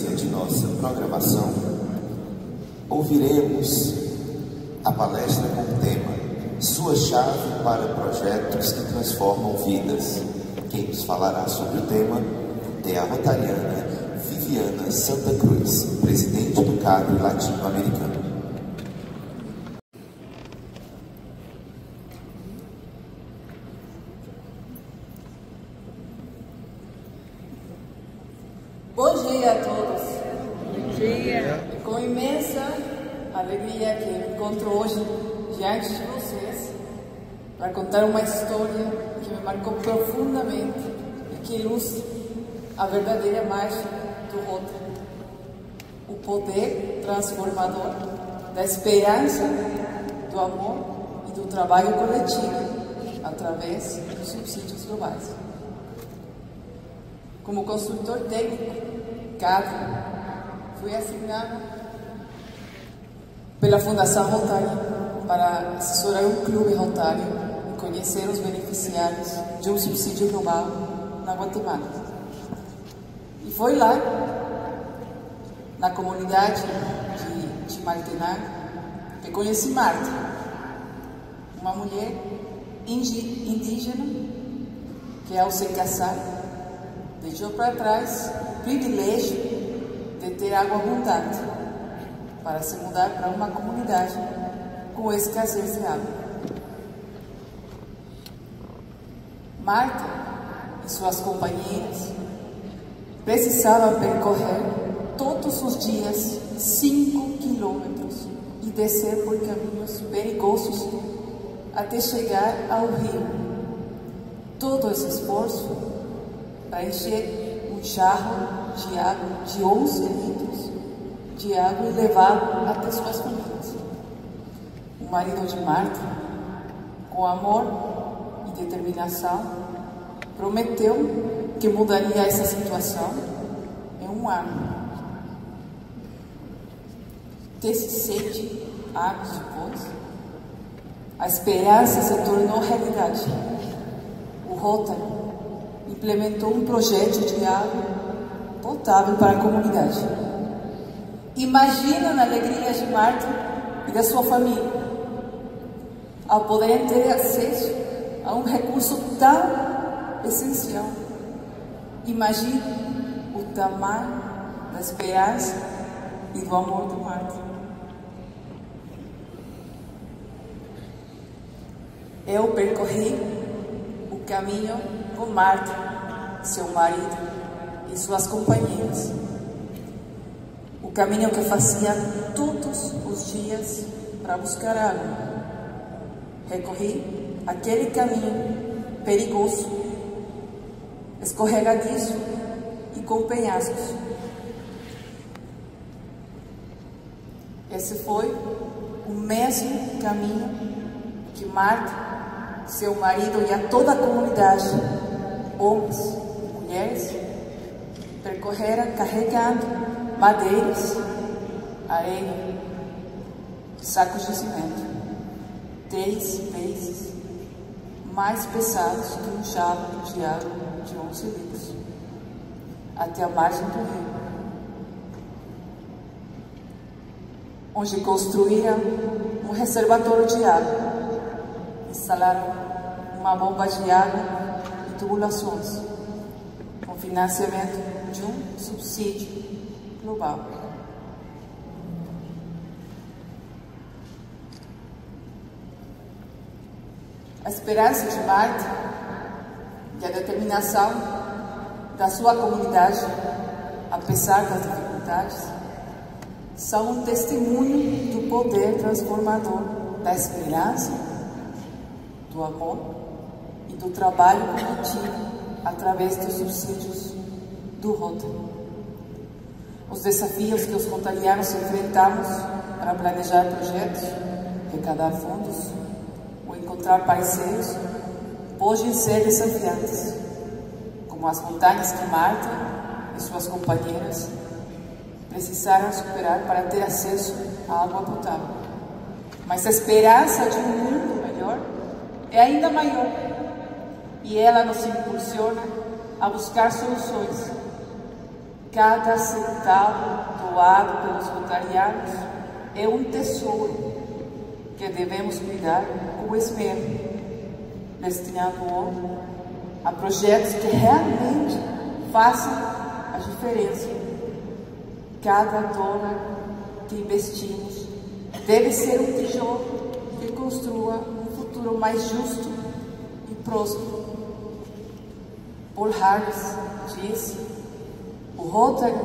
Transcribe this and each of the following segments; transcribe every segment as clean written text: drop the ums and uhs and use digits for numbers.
sequência de nossa programação, ouviremos a palestra com o tema Sua Chave para Projetos que Transformam Vidas. Quem nos falará sobre o tema é a rotariana Viviana Santa Cruz, presidente do CAGRE Latino-Americano. Bom dia a todos. Bom dia. Com imensa alegria que me encontro hoje diante de vocês para contar uma história que me marcou profundamente e que ilustra a verdadeira mágica do Rotary. O poder transformador da esperança, do amor e do trabalho coletivo através dos subsídios globais. Como consultor técnico, CAGRE, fui assignado pela Fundação Rotary para assessorar um clube rotário e conhecer os beneficiários de um subsídio global na Guatemala. E foi lá, na comunidade de Chimaltenango, que conheci Marta, uma mulher indígena que, ao se casar, deixou para trás o privilégio de ter água abundante para se mudar para uma comunidade com escassez de água. Marta e suas companheiras precisavam percorrer todos os dias 5 quilômetros e descer por caminhos perigosos até chegar ao rio. Todo esse esforço para encher um jarro de água de 11 litros de água e levá-lo até suas famílias. O marido de Marta, com amor e determinação, prometeu que mudaria essa situação em um ano. 17 anos depois, a esperança se tornou realidade. O Rotary implementou um projeto de água potável para a comunidade. Imagina a alegria de Marta e da sua família ao poderem ter acesso a um recurso tão essencial. Imagine o tamanho da esperança e do amor de Marta. Eu percorri o caminho com Marta, seu marido e suas companheiras. O caminho que fazia todos os dias para buscar água. Recorri aquele caminho perigoso, escorregadiço e com penhascos. Esse foi o mesmo caminho que Marta, seu marido e a toda a comunidade, homens e mulheres, percorreram carregando madeiras, areia, sacos de cimento, 3 vezes mais pesados que um jarro de água de 11 litros, até a margem do rio, onde construíram um reservatório de água, instalaram uma bomba de água e tubulações, com financiamento de um subsídio global. A esperança de Marta e a determinação da sua comunidade, apesar das dificuldades, são um testemunho do poder transformador da esperança, do amor e do trabalho coletivo através dos subsídios do Rotary. Os desafios que os rotarianos enfrentamos para planejar projetos, arrecadar fundos ou encontrar parceiros podem ser desafiantes, como as montanhas que Marta e suas companheiras precisaram superar para ter acesso à água potável. Mas a esperança de um mundo melhor é ainda maior e ela nos impulsiona a buscar soluções Cada centavo doado pelos rotarianos é um tesouro que devemos cuidar com esmero, destinando-o a projetos que realmente façam a diferença. Cada dólar que investimos deve ser um tijolo que construa um futuro mais justo e próspero. Paul Harris disse: o Rotary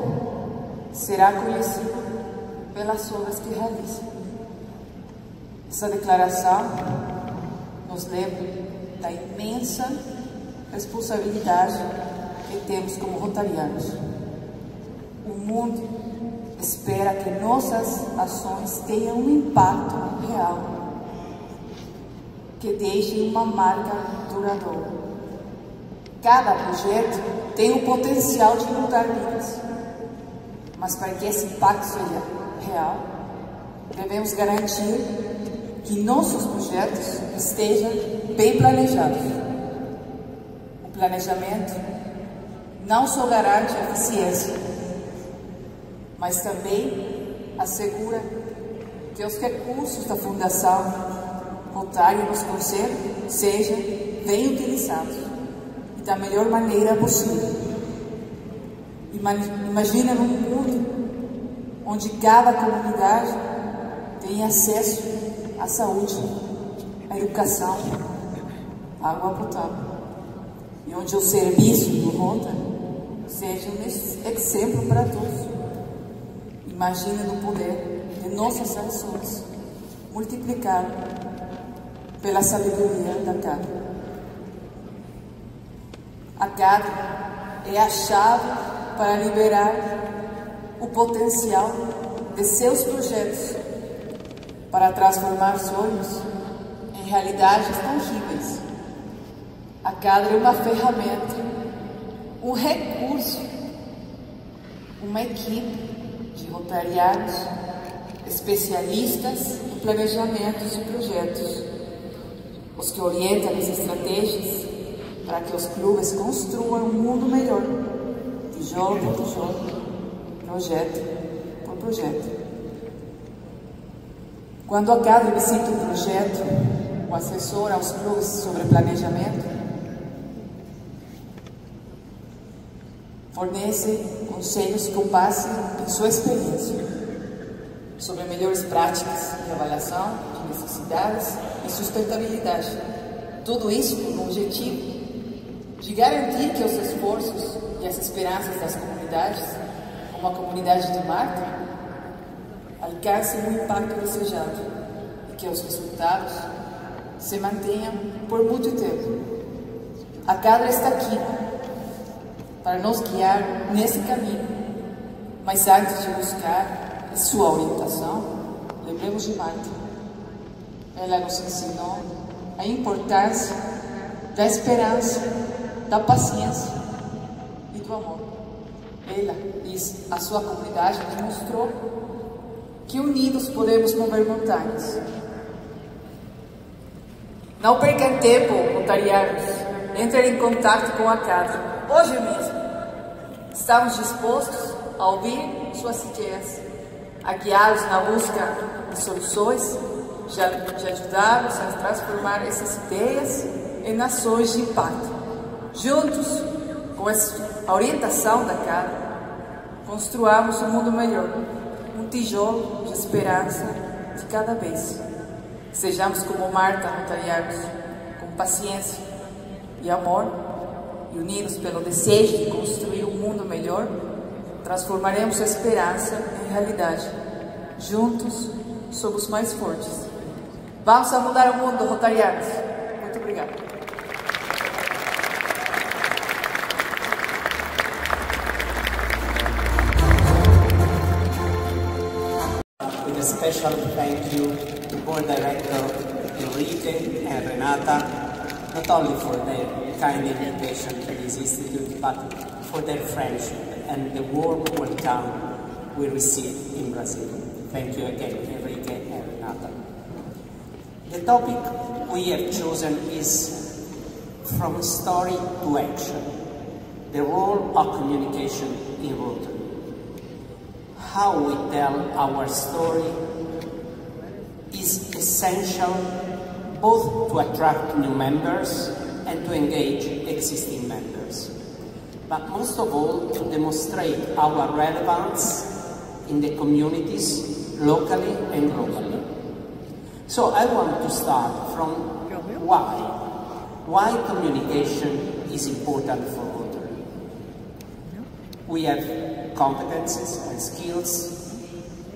será conhecido pelas obras que realiza. Essa declaração nos lembra da imensa responsabilidade que temos como rotarianos. O mundo espera que nossas ações tenham um impacto real, que deixem uma marca duradoura. Cada projeto tem o potencial de mudar vidas, mas para que esse impacto seja real, devemos garantir que nossos projetos estejam bem planejados. O planejamento não só garante a eficiência, mas também assegura que os recursos da Fundação Rotária nos Conselhos sejam bem utilizados e da melhor maneira possível. Imagina num mundo onde cada comunidade tem acesso à saúde, à educação, à água potável, e onde o serviço do Rotary seja um exemplo para todos. Imagina no poder de nossas ações multiplicado pela sabedoria da CADRA. A CADRA é a chave para liberar o potencial de seus projetos, para transformar sonhos em realidades tangíveis. A CADRA é uma ferramenta, um recurso, uma equipe de rotarianos, especialistas em planejamentos e projetos, os que orientam as estratégias para que os clubes construam um mundo melhor, tijolo por tijolo, projeto por projeto. Quando a CADRA visita um projeto, o assessor aos clubes sobre planejamento fornece conselhos com base em sua experiência sobre melhores práticas de avaliação de necessidades e sustentabilidade. Tudo isso com o objetivo de garantir que os esforços e as esperanças das comunidades, como a comunidade de Marta, alcancem o impacto desejado e que os resultados se mantenham por muito tempo. A CADRA está aqui para nos guiar nesse caminho, mas antes de buscar sua orientação, lembremos de Marta. Ela nos ensinou a importância da esperança, da paciência e do amor. Ela e a sua comunidade demonstrou que unidos podemos mover montanhas. Não percam tempo, rotarianos. Entrem em contato com a CADRA hoje mesmo. Estamos dispostos a ouvir suas ideias, a guiá-los na busca de soluções, de ajudá-los a transformar essas ideias em ações de impacto. Juntos, com a orientação da CADRA, construamos um mundo melhor, um tijolo de esperança de cada vez. Sejamos como Marta, rotarianos, com paciência e amor, e unidos pelo desejo de construir um mundo melhor, transformaremos a esperança em realidade. Juntos, somos mais fortes. Vamos a mudar o mundo, rotarianos. Muito obrigada. With a special thank you to Board Director Enrique and Renata, not only for their kind invitation to this institute, but for their friendship and the warm welcome we received in Brazil. Thank you again, Enrique and Renata. The topic we have chosen is From Story to Action, the role of communication in Rotary. how we tell our story is essential both to attract new members and to engage existing members, but most of all to demonstrate our relevance in the communities locally and globally. So I want to start from why communication is important for Rotary. We have competences and skills.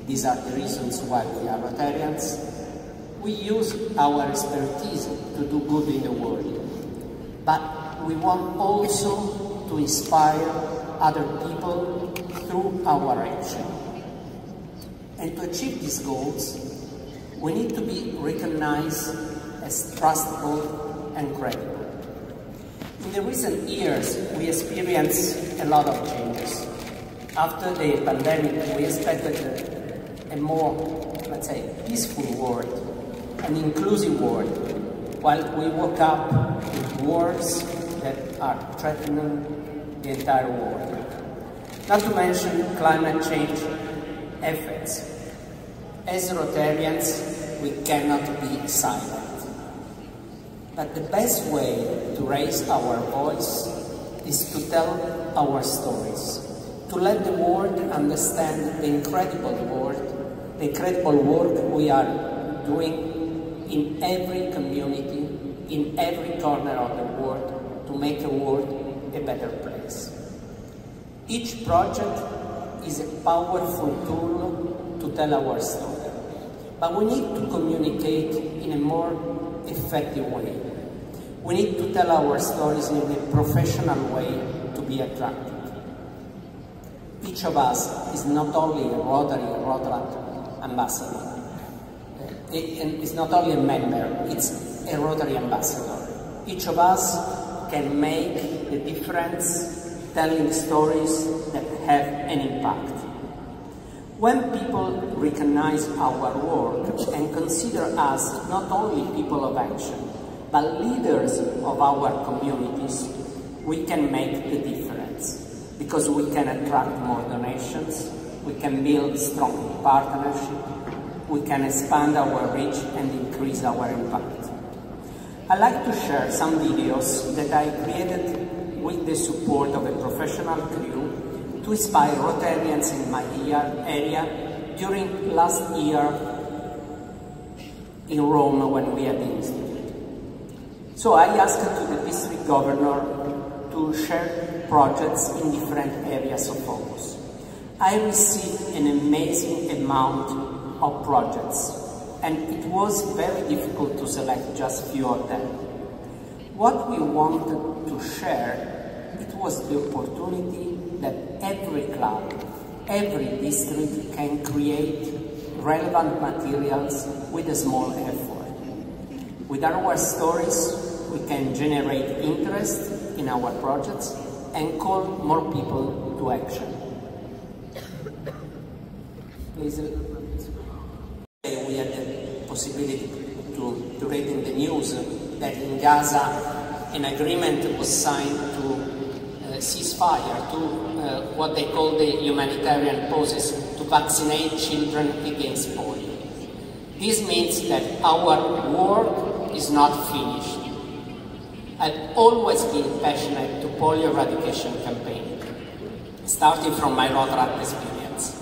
These are the reasons why we are Rotarians. We use our expertise to do good in the world, but we want also to inspire other people through our action. And to achieve these goals, we need to be recognized as trustable and credible. In the recent years, we experienced a lot of changes. After the pandemic, we expected a more, let's say, peaceful world, an inclusive world, while we woke up with wars that are threatening the entire world. Not to mention climate change effects. As Rotarians, we cannot be silent. But the best way to raise our voice is to tell our stories, to let the world understand the incredible work we are doing in every community, in every corner of the world, to make the world a better place. Each project is a powerful tool to tell our story, but we need to communicate in a more effective way. We need to tell our stories in a professional way to be attractive. Each of us is not only a Rotary ambassador. It's not only a member, it's a Rotary ambassador. Each of us can make the difference telling stories that have an impact. When people recognize our work and consider us not only people of action, but leaders of our communities, we can make the difference, because we can attract more donations, we can build strong partnerships, we can expand our reach and increase our impact. I'd like to share some videos that I created with the support of a professional crew to inspire Rotarians in my area during last year in Rome when we had the institute. So I asked the district governor to share projects in different areas of focus. I received an amazing amount of projects, and it was very difficult to select just a few of them. What we wanted to share, it was the opportunity that every club, every district can create relevant materials with a small effort. With our stories, we can generate interest in our projects and call more people to action. Please. We had the possibility to read in the news that in Gaza an agreement was signed to ceasefire, to what they call the humanitarian process, to vaccinate children against polio. This means that our work is not finished. I've always been passionate to polio eradication campaign, starting from my Rotaract experience.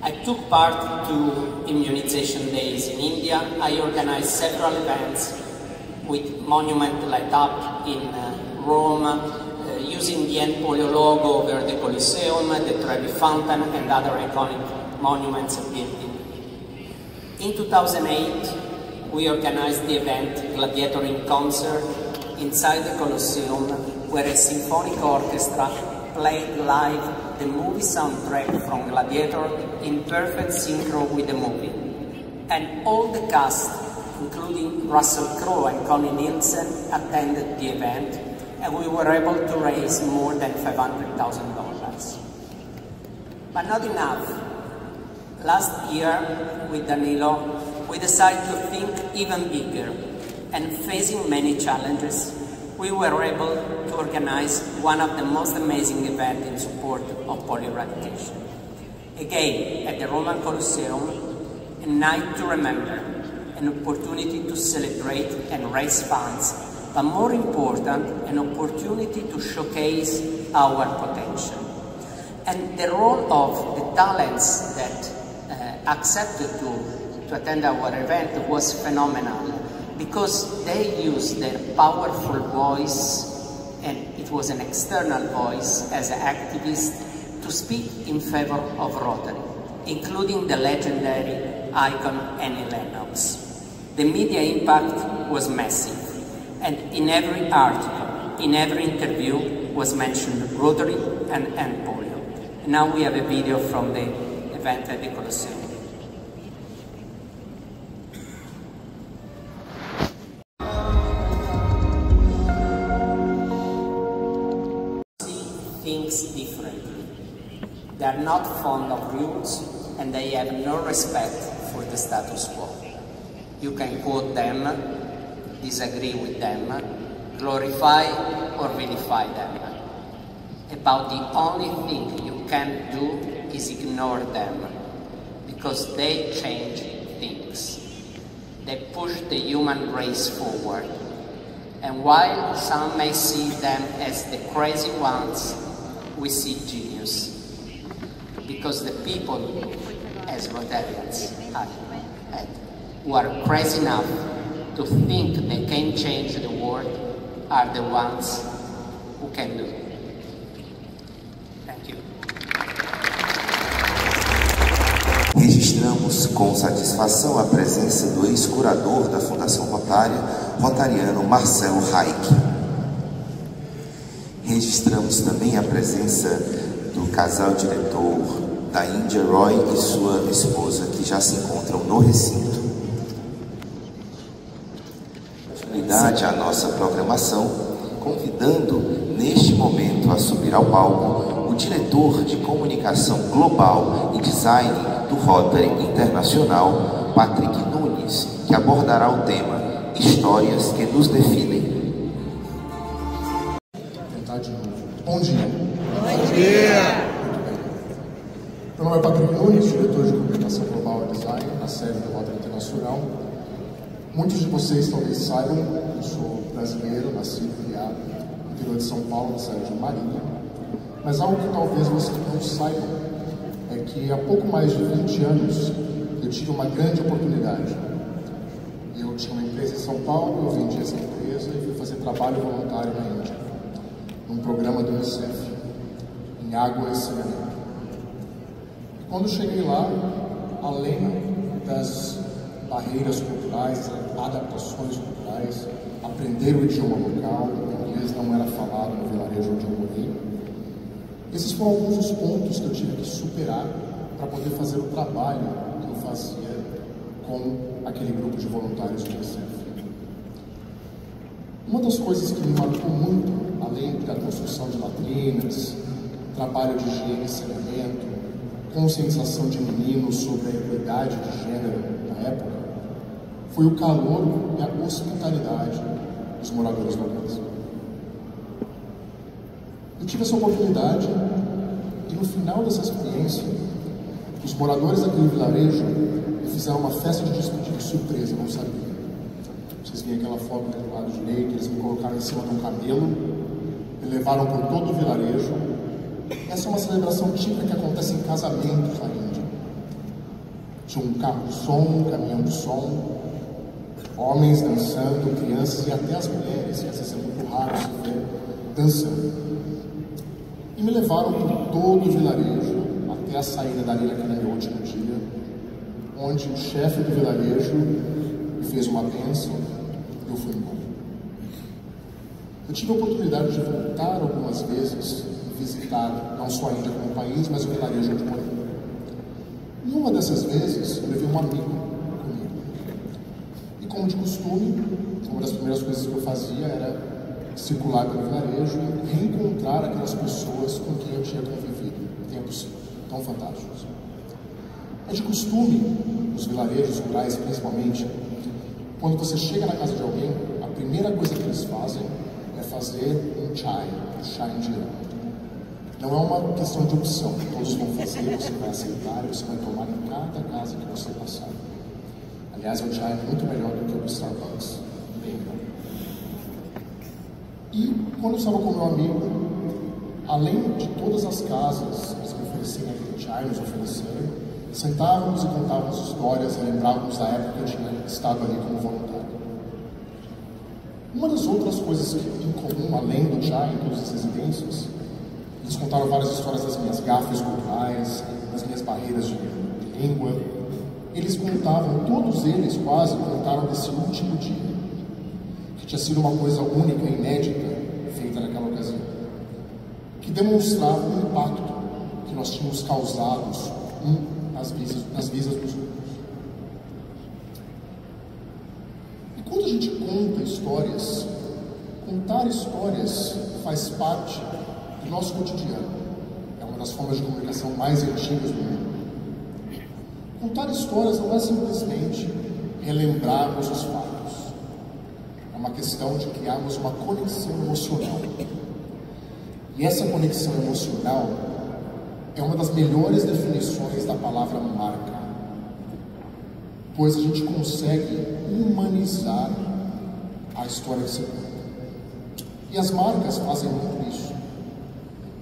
I took part to immunization days in India. I organized several events with monument light up in Rome, using the End Polio logo over the Colosseum, the Trevi Fountain, and other iconic monuments built in 2008, we organized the event Gladiator in Concert inside the Colosseum, where a symphonic orchestra played live the movie soundtrack from Gladiator in perfect synchro with the movie. And all the cast, including Russell Crowe and Connie Nielsen, attended the event, and we were able to raise more than $500,000. But not enough. Last year, with Danilo, we decided to think even bigger, and facing many challenges, we were able to organize one of the most amazing events in support of polio eradication. Again, at the Roman Colosseum, a night to remember, an opportunity to celebrate and raise funds, but more important, an opportunity to showcase our potential. And the role of the talents that accepted to attend our event was phenomenal, because they used their powerful voice, and it was an external voice as an activist, to speak in favor of Rotary, including the legendary icon Annie Lennox. The media impact was massive, and in every article, in every interview was mentioned Rotary and polio. And now we have a video from the event at the Colosseum. Things differently. They are not fond of rules, and they have no respect for the status quo. You can quote them, disagree with them, glorify or vilify them. About the only thing you can do is ignore them, because they change things. They push the human race forward. And while some may see them as the crazy ones, we see genius. Because the people, as Rotarians, who are crazy enough to think they can change the world, are the ones who can do it. Thank you. Registramos com satisfação a presença do ex-curador da Fundação Rotária, rotariano Marcelo Reich. Registramos também a presença do casal diretor da Índia, Roy, e sua esposa, que já se encontram no recinto. Continuidade à nossa programação, convidando neste momento a subir ao palco o diretor de comunicação global e design do Rotary Internacional, Patrick Nunes, que abordará o tema Histórias que nos definem. Tentar de novo. Bom dia. Bom dia. Meu nome é Patrick Nunes, diretor de comunicação global e design na sede do Rotary Internacional. Muitos de vocês talvez saibam, eu sou brasileiro, nascido e criado no interior de São Paulo, na cidade de Marília. Mas algo que talvez vocês não saibam é que há pouco mais de 20 anos eu tive uma grande oportunidade. Eu tinha uma empresa em São Paulo, eu vendi essa empresa e fui fazer trabalho voluntário na Índia, num programa do UNICEF, em água e saneamento. E quando eu cheguei lá, além das barreiras culturais, adaptações culturais, aprender o idioma local, o inglês não era falado no vilarejo onde eu morei. Esses foram alguns dos pontos que eu tive que superar para poder fazer o trabalho que eu fazia com aquele grupo de voluntários do UNICEF. Uma das coisas que me marcou muito, além da construção de latrinas, trabalho de higiene e saneamento, conscientização de meninos sobre a equidade de gênero na época, foi o calor e a hospitalidade dos moradores locais. Eu tive essa oportunidade e no final dessa experiência, os moradores daquele vilarejo me fizeram uma festa de despedida surpresa, não sabia. Vocês veem aquela foto do lado direito, eles me colocaram em cima de um camelo, me levaram por todo o vilarejo. Essa é uma celebração típica que acontece em casamentos na Índia. Tinha um carro de som, um caminhão de som, homens dançando, crianças e até as mulheres, que às vezes é muito raro se ver, dançando. E me levaram por todo o vilarejo, até a saída dali naquele meu último dia, onde o chefe do vilarejo me fez uma bênção e eu fui embora. Eu tive a oportunidade de voltar algumas vezes e visitar não só a Índia como país, mas o vilarejo onde morei. E uma dessas vezes eu levei um amigo comigo. E como de costume, uma das primeiras coisas que eu fazia era circular pelo vilarejo e reencontrar aquelas pessoas com quem eu tinha convivido em tempos tão fantásticos. É de costume, nos vilarejos rurais principalmente, quando você chega na casa de alguém, a primeira coisa que eles fazem é fazer um chai, um chá indiano. Não é uma questão de opção, todos vão fazer, você vai aceitar e você vai tomar em cada casa que você passar. Aliás, o chai é muito melhor do que o Starbucks, bem melhor. E quando eu estava com meu amigo, além de todas as casas que me ofereciam aquele chai, nos ofereceram, sentávamos e contávamos histórias e lembrávamos da época que eu tinha estado ali como voluntário. Uma das outras coisas em comum, além do chai em todas as residências, eles contaram várias histórias das minhas gafes culturais, das minhas barreiras de língua. Eles contavam, todos eles quase contaram desse último dia, que tinha sido uma coisa única e inédita feita naquela ocasião, que demonstrava o impacto que nós tínhamos causado nas vidas dos outros. E quando a gente conta histórias, contar histórias faz parte do nosso cotidiano. É uma das formas de comunicação mais antigas do mundo. Contar histórias não é simplesmente relembrarmos os fatos. É uma questão de criarmos uma conexão emocional. E essa conexão emocional é uma das melhores definições da palavra marca, pois a gente consegue humanizar a história que se conta. E as marcas fazem muito isso.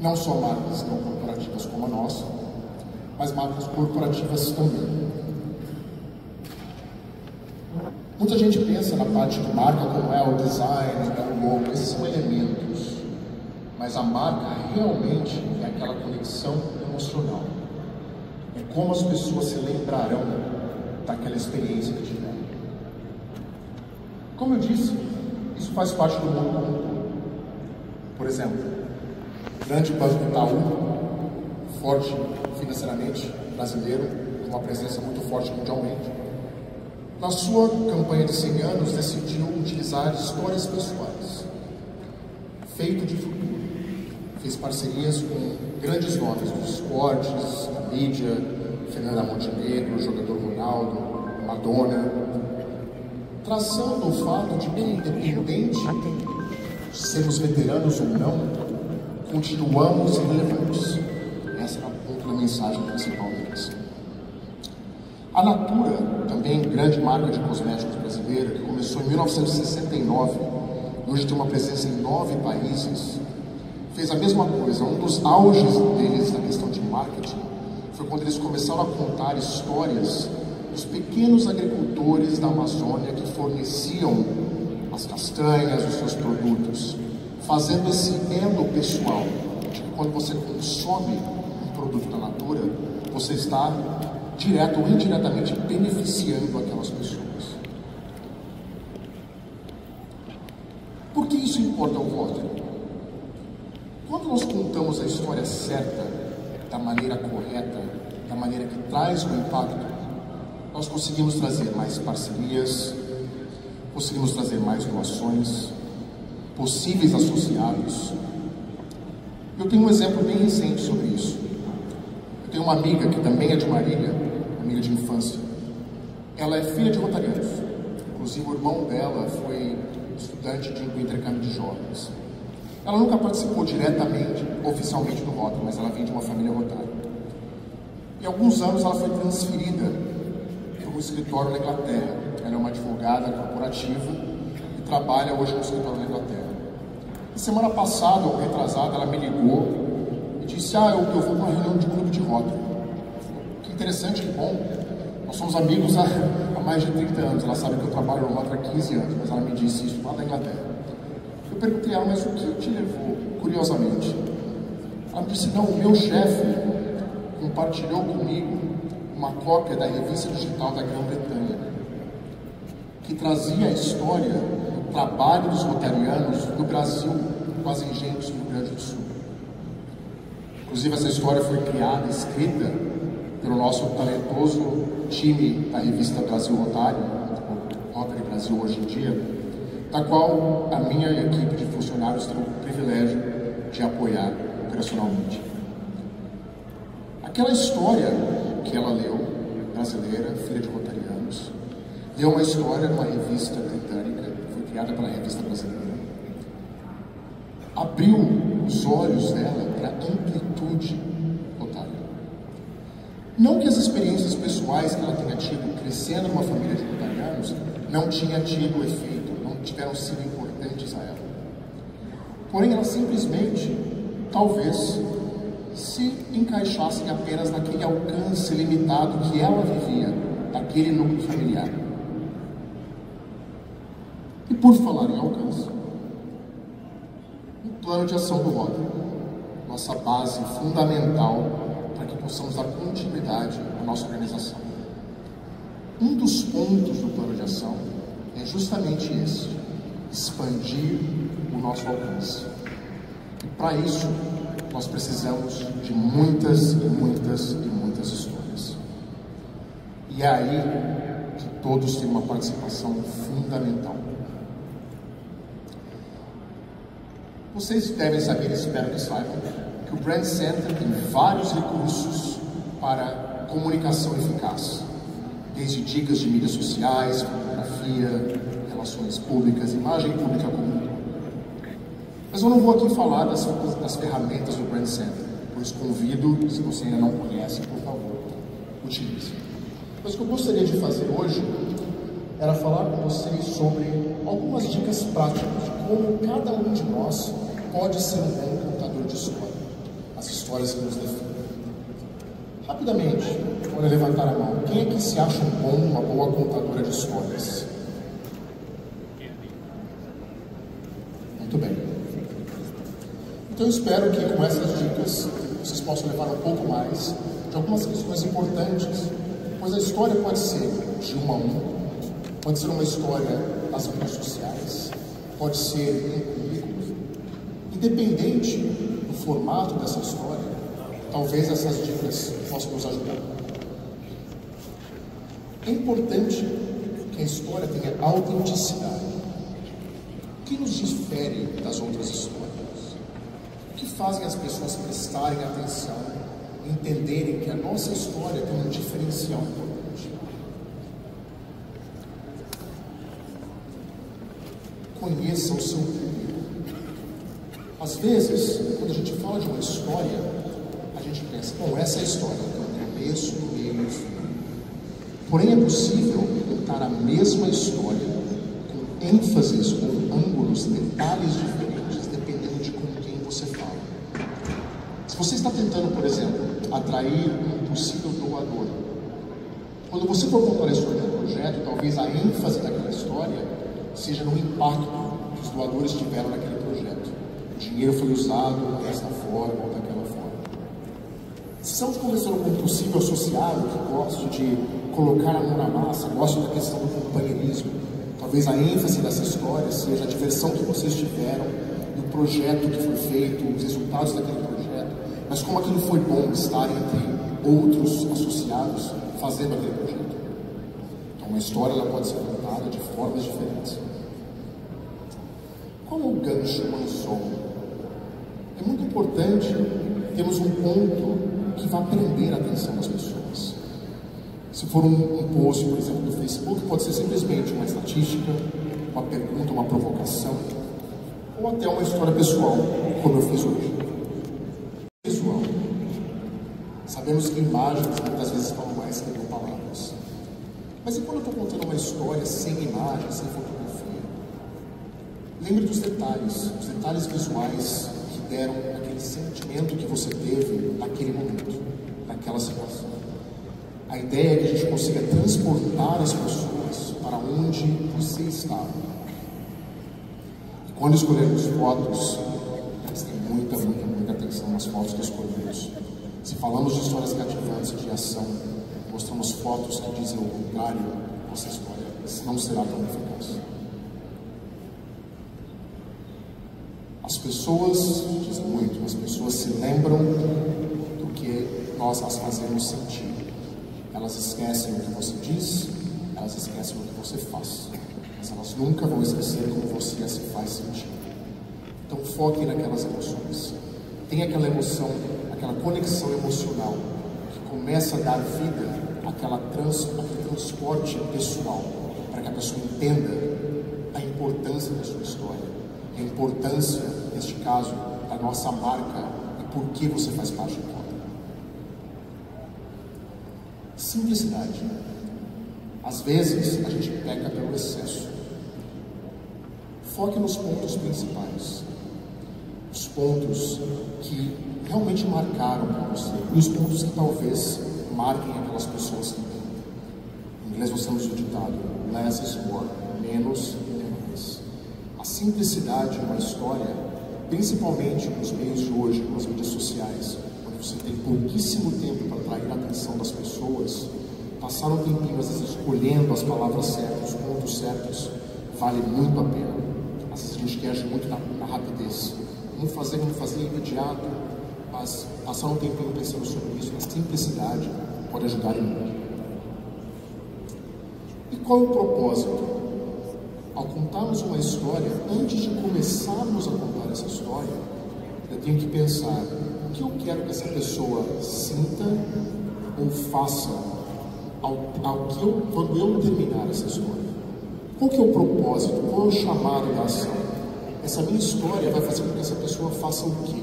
Não só marcas não corporativas como a nossa, mas marcas corporativas também. Muita gente pensa na parte de marca como é o design, é o logo, esses são elementos. Mas a marca realmente é aquela conexão emocional. É como as pessoas se lembrarão daquela experiência que tiveram. Como eu disse, isso faz parte do mundo como um todo. Por exemplo, o grande banco Itaú, forte financeiramente, brasileiro, com uma presença muito forte mundialmente, na sua campanha de 100 anos decidiu utilizar histórias pessoais, feito de futuro. Fez parcerias com grandes nomes dos esportes, da mídia, Fernanda Montenegro, o jogador Ronaldo, Madonna, traçando o fato de, bem independente de sermos veteranos ou não, continuamos relevantes. Essa é a ponta da mensagem principal deles. A Natura, também grande marca de cosméticos brasileira, que começou em 1969 e hoje tem uma presença em 9 países, fez a mesma coisa. Um dos auges deles na questão de marketing foi quando eles começaram a contar histórias dos pequenos agricultores da Amazônia que forneciam as castanhas, os seus produtos, fazendo esse elo pessoal, de que quando você consome um produto da Natura, você está direto ou indiretamente beneficiando aquelas pessoas. Por que isso importa ao voto? Quando nós contamos a história certa, da maneira correta, da maneira que traz o impacto, nós conseguimos trazer mais parcerias, conseguimos trazer mais doações, possíveis associados. Eu tenho um exemplo bem recente sobre isso. Eu tenho uma amiga que também é de Marília, amiga de infância. Ela é filha de rotarianos. Inclusive, o irmão dela foi estudante do intercâmbio de jovens. Ela nunca participou diretamente, oficialmente do Rotary, mas ela vem de uma família rotária. Em alguns anos ela foi transferida para um escritório na Inglaterra. Ela é uma advogada corporativa e trabalha hoje no escritório na Inglaterra. E semana passada, ou retrasada, ela me ligou e disse: eu vou para uma reunião de clube de Rotary. Que interessante, que bom. Nós somos amigos há mais de 30 anos. Ela sabe que eu trabalho no Rotary há 15 anos, mas ela me disse isso lá da Inglaterra. Eu perguntei a ela: mas o que te levou, curiosamente? Ela me disse: não, o meu chefe compartilhou comigo uma cópia da revista digital da Grã-Bretanha, que trazia a história do trabalho dos rotarianos no Brasil, com as engenhos do Rio Grande do Sul. Inclusive, essa história foi criada, escrita pelo nosso talentoso time da revista Brasil Rotário, Rotary Brasil hoje em dia, da qual a minha equipe de funcionários tem o privilégio de apoiar operacionalmente. Aquela história que ela leu, brasileira, filha de rotarianos, leu uma história numa revista britânica, foi criada pela revista brasileira. abriu os olhos dela para a amplitude rotariana. Não que as experiências pessoais que ela tenha tido crescendo numa família de rotarianos não tinha tido efeito, não tiveram sido importantes a ela. Porém, ela simplesmente, talvez, se encaixassem apenas naquele alcance limitado que ela vivia, daquele núcleo familiar. E por falar em alcance, o plano de ação do Rotary, nossa base fundamental para que possamos dar continuidade à nossa organização. Um dos pontos do plano de ação é justamente esse: expandir o nosso alcance. E para isso, nós precisamos de muitas e muitas e muitas histórias. E é aí que todos têm uma participação fundamental. Vocês devem saber, espero que saibam, que o Brand Center tem vários recursos para comunicação eficaz, desde dicas de mídias sociais, fotografia, relações públicas, imagem pública comum. Mas eu não vou aqui falar das ferramentas do Brand Center, pois convido, se você ainda não conhece, por favor, utilize. Mas o que eu gostaria de fazer hoje era falar com vocês sobre algumas dicas práticas de como cada um de nós pode ser um bom contador de história, as histórias que nos definem. Rapidamente, vou levantar a mão. Quem é que se acha uma boa contadora de histórias? Muito bem. Então eu espero que com essas dicas vocês possam levar um pouco mais de algumas questões importantes, pois a história pode ser de um a um, pode ser uma história das mídias sociais, pode ser em currículo. Independente do formato dessa história, talvez essas dicas possam nos ajudar. É importante que a história tenha autenticidade. O que nos difere das outras histórias? O que fazem as pessoas prestarem atenção e entenderem que a nossa história tem um diferencial importante? Conheça o seu público. Às vezes, quando a gente fala de uma história, a gente pensa, bom, essa é a história, tem um começo, meio e fim. Porém, é possível contar a mesma história com ênfases, com ângulos, detalhes diferentes, dependendo de com quem você fala. Se você está tentando, por exemplo, atrair um possível doador, quando você for contar a história de um projeto, talvez a ênfase daquela história seja no impacto que os doadores tiveram naquele projeto. O dinheiro foi usado dessa forma ou daquela forma. Se estamos conversando com um possível associado que gosta de colocar a mão na massa, gosta da questão do companheirismo, talvez a ênfase dessa história seja a diversão que vocês tiveram no projeto que foi feito, os resultados daquele projeto, mas como aquilo foi bom estar entre outros associados fazendo aquele projeto. Então, uma história ela pode ser contada de formas diferentes. Qual é o gancho, o anzol? É muito importante termos um ponto que vá prender a atenção das pessoas. Se for um post, por exemplo, no Facebook, pode ser simplesmente uma estatística, uma pergunta, uma provocação, ou até uma história pessoal, como eu fiz hoje. Visual. Sabemos que imagens muitas vezes falam mais que com palavras. Mas e quando eu estou contando uma história sem imagem, sem fotografia? Lembre dos detalhes, os detalhes visuais que deram aquele sentimento que você teve naquele momento, naquela situação. A ideia é que a gente consiga transportar as pessoas para onde você estava. E quando escolhermos fotos, prestem muita atenção nas fotos que escolhemos. Se falamos de histórias cativantes de ação, mostramos fotos que dizem o contrário, nossa história não será tão eficaz. As pessoas, dizem muito, as pessoas se lembram do que nós as fazemos sentir. Elas esquecem o que você diz, elas esquecem o que você faz, mas elas nunca vão esquecer como você as faz sentir. Então foque naquelas emoções. Tenha aquela emoção, aquela conexão emocional que começa a dar vida àquele transporte pessoal, para que a pessoa entenda a importância da sua história, a importância neste caso, da nossa marca e por que você faz parte dela. Simplicidade. Às vezes, a gente peca pelo excesso. Foque nos pontos principais. Os pontos que realmente marcaram para você. E os pontos que talvez marquem aquelas pessoas também. Em inglês nós temos o ditado, less is more, menos é mais. A simplicidade de uma história, principalmente nos meios de hoje, nas mídias sociais, onde você tem pouquíssimo tempo para atrair a atenção das pessoas, passar um tempinho, às vezes, escolhendo as palavras certas, os pontos certos, vale muito a pena. Às vezes a gente quer agir muito na rapidez. Vamos fazer imediato, mas passar um tempinho pensando sobre isso, na simplicidade, pode ajudar em muito. E qual é o propósito? Ao contarmos uma história, antes de começarmos a contar essa história, eu tenho que pensar o que eu quero que essa pessoa sinta ou faça quando eu terminar essa história. Qual que é o propósito? Qual é o chamado da ação? Essa minha história vai fazer com que essa pessoa faça o quê?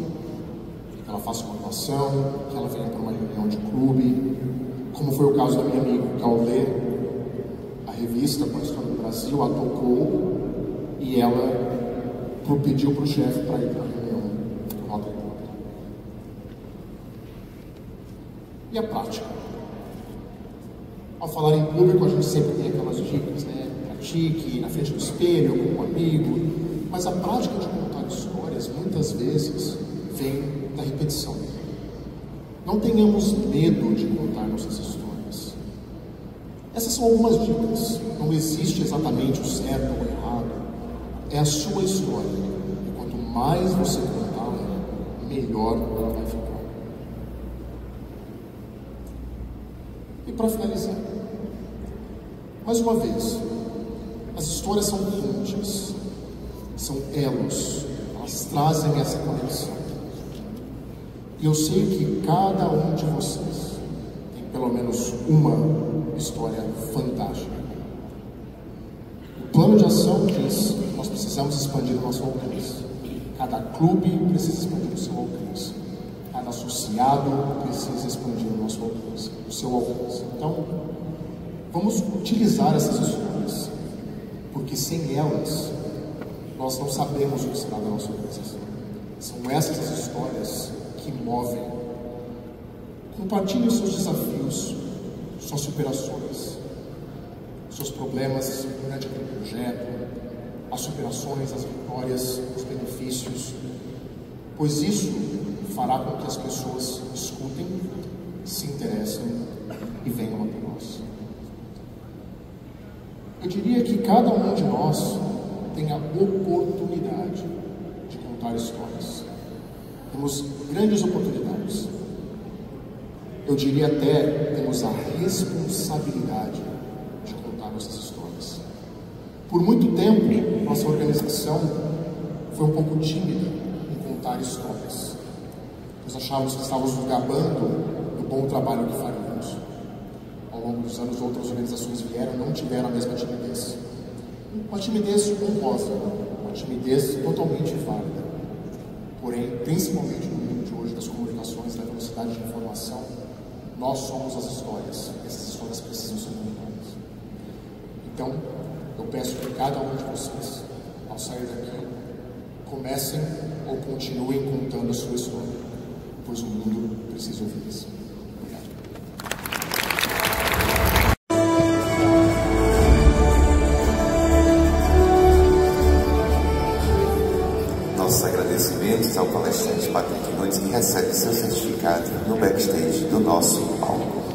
Que ela faça uma doação, que ela venha para uma reunião de clube, como foi o caso da minha amiga, que ao ler a revista com a história do Brasil, a tocou e ela pediu para o chefe para ir para a reunião do Rotary Club. E a prática? Ao falar em público, a gente sempre tem aquelas dicas, né? Pratique na frente do espelho, com um amigo, mas a prática de contar histórias, muitas vezes, vem da repetição. Não tenhamos medo de contar nossas histórias. Essas são algumas dicas. Não existe exatamente o certo ou o errado. É a sua história. E quanto mais você contar, melhor ela vai ficar. E para finalizar, mais uma vez, as histórias são pontes, são elos, elas trazem essa conexão. E eu sei que cada um de vocês tem pelo menos uma história fantástica. O plano de ação diz que nós precisamos expandir o nosso alcance. Cada clube precisa expandir o seu alcance. Cada associado precisa expandir o nosso alcance, o seu alcance. Então, vamos utilizar essas histórias, porque sem elas, nós não sabemos o que será da nossa organização. São essas as histórias que movem. Compartilhe os seus desafios, suas superações, seus problemas durante aquele projeto, as superações, as vitórias, os benefícios, pois isso fará com que as pessoas escutem, se interessem e venham até nós. Eu diria que cada um de nós tem a oportunidade de contar histórias. Temos grandes oportunidades. Eu diria até temos a responsabilidade de contar nossas histórias. Por muito tempo, nossa organização foi um pouco tímida em contar histórias. Nós achávamos que estávamos nos gabando do bom trabalho que faríamos. Ao longo dos anos, outras organizações vieram e não tiveram a mesma timidez. Uma timidez honrosa, uma timidez totalmente válida. Porém, principalmente no mundo de hoje das comunicações, da velocidade de informação, nós somos as histórias. Essas histórias precisam ser contadas. Então, eu peço que cada um de vocês, ao sair daqui, comecem ou continuem contando a sua história, pois o mundo precisa ouvir isso. Nossos agradecimentos ao palestrante Patrick Nunes, que recebe seu certificado no backstage do nosso palco.